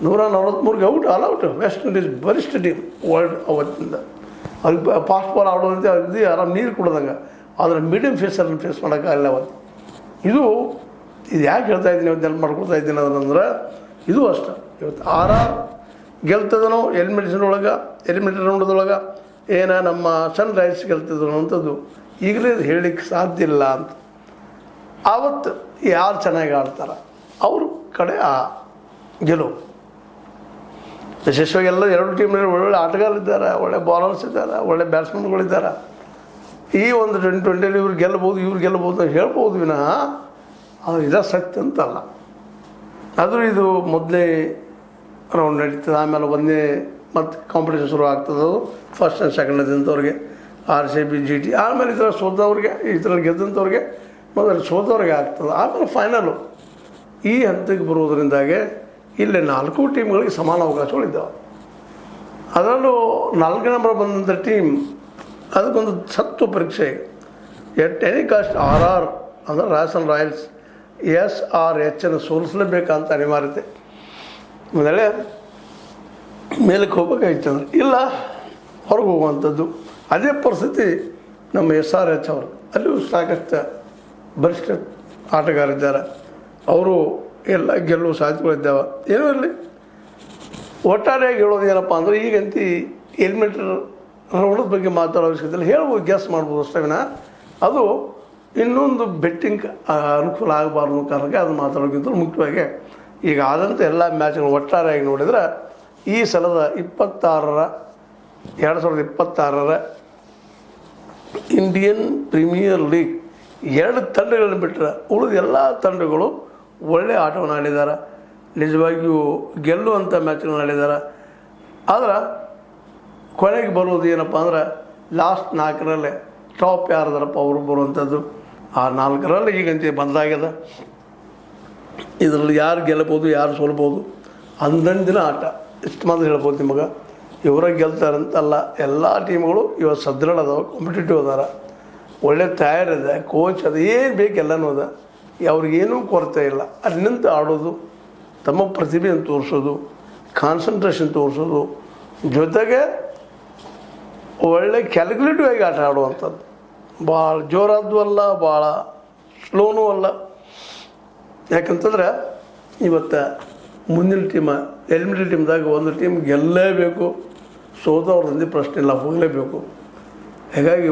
143ಗೆ out West Indies ಬರಿಷ್ಠ team world ಅವತ್ತಿಂದ. ಅವ್ರಿಗೆ ಫಾಸ್ಟ್ ಬಾಲ್ ಆಡೋದಂತೆ ಅವ್ರಿಗೆ ಆರಾಮ್ ನೀರು ಕೊಡೋದಂಗೆ, ಆದರೆ ಮೀಡಿಯಮ್ ಫೇಸರ್ನ ಫೇಸ್ ಮಾಡೋಕ್ಕಾಗಲ್ಲ ಅವತ್ತು. ಇದು ಯಾಕೆ ಹೇಳ್ತಾ ಇದ್ದೀನಿ, ಇವತ್ತು ನೆನಪು ಮಾಡ್ಕೊಳ್ತಾ ಇದ್ದೀನಿ ಅದರಂದ್ರೆ ಇದು ಅಷ್ಟೆ. ಇವತ್ತು ಗೆಲ್ತದನೋ ಎಲಿಮಿನೇಟರ್ ರೌಂಡದೊಳಗೆ ನಮ್ಮ ಸನ್ ರೈಸರ್ಸ್ ಗೆಲ್ತಿದ್ರು ಅಂಥದ್ದು ಈಗಲೇ ಹೇಳಲಿಕ್ಕೆ ಸಾಧ್ಯ ಇಲ್ಲ ಅಂತ. ಆವತ್ತು ಯಾರು ಚೆನ್ನಾಗಿ ಆಡ್ತಾರೆ ಅವ್ರ ಕಡೆ ಆ ಗೆಲುವು. ವಿಶೇಷವಾಗಿ ಎಲ್ಲ ಎರಡು ಟೀಮ್ನಲ್ಲಿ ಒಳ್ಳೊಳ್ಳೆ ಆಟಗಾರರಿದ್ದಾರೆ, ಒಳ್ಳೆ ಬಾಲರ್ಸ್ ಇದ್ದಾರೆ, ಒಳ್ಳೆ ಬ್ಯಾಟ್ಸ್ಮನ್ಗಳಿದ್ದಾರೆ. ಈ ಒಂದು 2020 ಇವ್ರು ಗೆಲ್ಲಬಹುದು ಅಂತ ಹೇಳ್ಬೋದು ವಿನಃ ಅದು ಇದ ಸತ್ಯ ಅಂತಲ್ಲ. ಆದರೂ ಇದು ಮೊದಲೇ ರೌಂಡ್ ನಡೀತದೆ, ಆಮೇಲೆ ಒಂದೇ ಮತ್ತು ಕಾಂಪಿಟೇಷನ್ ಶುರು ಆಗ್ತದೆ. ಅದು ಫಸ್ಟ್ ಆ್ಯಂಡ್ ಸೆಕೆಂಡ್ ಇದ್ದಂಥವ್ರಿಗೆ RCB GT, ಆಮೇಲೆ ಈ ಥರ ಸೋತವ್ರಿಗೆ, ಈ ಥರ ಗೆದ್ದಂಥವ್ರಿಗೆ ಮೊದಲು ಸೋತವ್ರಿಗೆ ಆಗ್ತದೆ. ಆಮೇಲೆ ಫೈನಲು ಈ ಹಂತಕ್ಕೆ ಬರುವುದರಿಂದಾಗೆ ಇಲ್ಲಿ 4 ಟೀಮ್ಗಳಿಗೆ ಸಮಾನ ಅವಕಾಶಗಳಿದ್ದಾವೆ. ಅದರಲ್ಲೂ 4 ನಂಬರ್ ಬಂದಂಥ ಟೀಮ್ ಅದಕ್ಕೊಂದು ಸತ್ವ ಪರೀಕ್ಷೆ. ಎಟ್ ಎನಿ ಕಾಸ್ಟ್ RR ಅಂದರೆ ರಾಜಸ್ಥಾನ್ ರಾಯಲ್ಸ್ SRH ಸೋಲಿಸಲೇಬೇಕಂತ ಅನಿವಾರ್ಯತೆ. ಮೊದಲೇ ಮೇಲಕ್ಕೆ ಹೋಗ್ಬೇಕಾಗಿತ್ತು ಅಂದ್ರೆ ಇಲ್ಲ ಹೊರಗೆ ಹೋಗುವಂಥದ್ದು. ಅದೇ ಪರಿಸ್ಥಿತಿ ನಮ್ಮ SRH ಅವರು, ಅಲ್ಲಿಯೂ ಸಾಕಷ್ಟು ಬಲಿಷ್ಠ ಆಟಗಾರಿದ್ದಾರೆ. ಅವರು ಎಲ್ಲ ಗೆಲ್ಲುವ ಸಾಧ್ಯತೆಗಳಿದ್ದಾವೆ. ಏನೂ ಇರಲಿ, ಒಟ್ಟಾರೆಯಾಗಿ ಹೇಳೋದು ಏನಪ್ಪ ಅಂದರೆ ಈಗಂತೂ ಎಲಿಮಿನೇಟರ್ ರೌಂಡದ ಬಗ್ಗೆ ಮಾತಾಡೋ ಅವಶ್ಯಕತೆ ಹೇಳ್ಬೋದು, ಗ್ಯಾಸ್ ಮಾಡ್ಬೋದು ಅಷ್ಟೇ ವಿನ ಅದು ಇನ್ನೊಂದು ಬೆಟ್ಟಿಂಗ್ ಅನುಕೂಲ ಆಗಬಾರ್ದು ಕಾರಣಕ್ಕೆ ಅದು ಮಾತಾಡೋಕ್ಕಿಂತ ಮುಖ್ಯವಾಗಿ ಈಗ ಆದಂಥ ಎಲ್ಲ ಮ್ಯಾಚ್ಗಳು ಒಟ್ಟಾರೆಯಾಗಿ ನೋಡಿದರೆ ಈ ಸಲದ 2026 ಇಂಡಿಯನ್ ಪ್ರೀಮಿಯರ್ ಲೀಗ್ 2 ತಂಡಗಳನ್ನು ಬಿಟ್ಟರೆ ಉಳಿದ ಎಲ್ಲ ತಂಡಗಳು ಒಳ್ಳೆಯ ಆಟವನ್ನು ಆಡಿದ್ದಾರೆ. ನಿಜವಾಗಿಯೂ ಗೆಲ್ಲುವಂಥ ಮ್ಯಾಚ್ಗಳನ್ನು ಆಡಿದ್ದಾರೆ. ಆದ್ರೆ ಕೊನೆಗೆ ಬರೋದು ಏನಪ್ಪ ಅಂದ್ರೆ ಲಾಸ್ಟ್ 4ರಲ್ಲಿ ಟಾಪ್ ಯಾರದಾರಪ್ಪ ಅವರು ಬರುವಂಥದ್ದು. ಆ 4ರಲ್ಲಿ ಈಗಂತೆ ಬದಲಾಗ್ಯದ. ಇದರಲ್ಲಿ ಯಾರು ಗೆಲ್ಲಬೋದು, ಯಾರು ಸೋಲ್ಬೋದು ಅಂದಂದಿನ ಆಟ. ಇಷ್ಟು ಮಾತ್ರ ಹೇಳ್ಬೋದು ನಿಮಗೆ. ಇವರ ಗೆಲ್ತಾರಂತಲ್ಲ, ಎಲ್ಲ ಟೀಮ್ಗಳು ಇವತ್ತು ಸದೃಢ ಅದಾವೆ, ಕಾಂಪಿಟೇಟಿವ್ ಅದಾರ, ಒಳ್ಳೆ ತಯಾರಿದೆ, ಕೋಚ್ ಅದು ಏನು ಬೇಕು ಎಲ್ಲನೂ ಅದ. ಅವ್ರಿಗೇನೂ ಕೊರತೆ ಇಲ್ಲ. ಅಲ್ಲಿ ನಿಂತು ಆಡೋದು, ತಮ್ಮ ಪ್ರತಿಭೆಯನ್ನು ತೋರಿಸೋದು, ಕಾನ್ಸಂಟ್ರೇಷನ್ ತೋರಿಸೋದು, ಜೊತೆಗೆ ಒಳ್ಳೆ ಕ್ಯಾಲ್ಕುಲೇಟಿವ್ ಆಗಿ ಆಟ ಆಡುವಂಥದ್ದು. ಭಾಳ ಜೋರಾದ್ದು ಅಲ್ಲ, ಭಾಳ ಸ್ಲೋನೂ ಅಲ್ಲ. ಯಾಕಂತಂದ್ರೆ ಇವತ್ತು ಮುಂದಿನ ಟೀಮ ಎಲಿಮಿನೇಟರ್ ಟೀಮ್ದಾಗ ಒಂದು ಟೀಮ್ ಗೆಲ್ಲಲೇಬೇಕು, ಸೋತವ್ರದ್ದು ಪ್ರಶ್ನೆ ಇಲ್ಲ, ಹೋಗಲೇಬೇಕು. ಹೀಗಾಗಿ